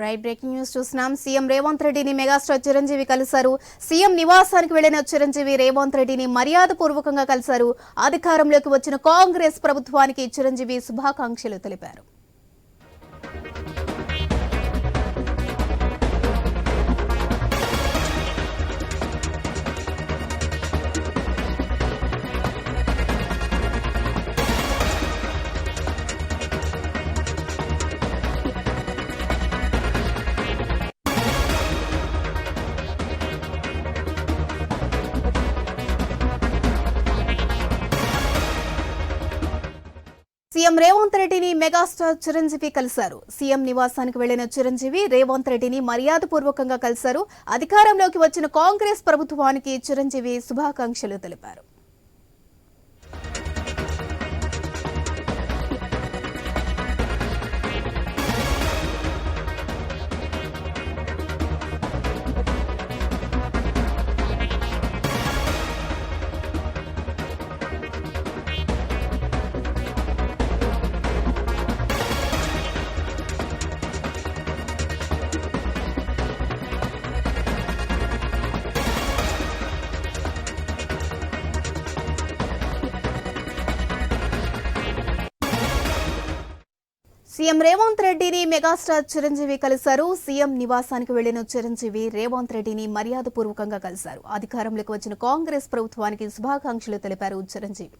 Right breaking news చూస్తున్నాం. CM Revanth రెడ్డిని megastar Chiranjeevi కలిశారు. సీఎం నివాసానికి వెళ్లిన చిరంజీవి రేవంత్ రెడ్డిని మర్యాదపూర్వకంగా కలిశారు. అధికారంలోకి వచ్చిన కాంగ్రెస్ ప్రభుత్వానికి చిరంజీవి శుభాకాంక్షలు తెలిపారు. సీఎం రేవంత్ రెడ్డిని మెగాస్టార్ చిరంజీవి కలిశారు. సీఎం నివాసానికి వెళ్లిన చిరంజీవి రేవంత్ రెడ్డిని మర్యాదపూర్వకంగా కలిశారు. అధికారంలోకి వచ్చిన కాంగ్రెస్ ప్రభుత్వానికి చిరంజీవి శుభాకాంక్షలు తెలిపారు. సీఎం రేవంత్ రెడ్డిని మెగాస్టార్ చిరంజీవి కలిశారు. సీఎం నివాసానికి వెళ్లిన చిరంజీవి రేవంత్ రెడ్డిని మర్యాదపూర్వకంగా కలిశారు. అధికారంలోకి వచ్చిన కాంగ్రెస్ ప్రభుత్వానికి శుభాకాంక్షలు తెలిపారు చిరంజీవి.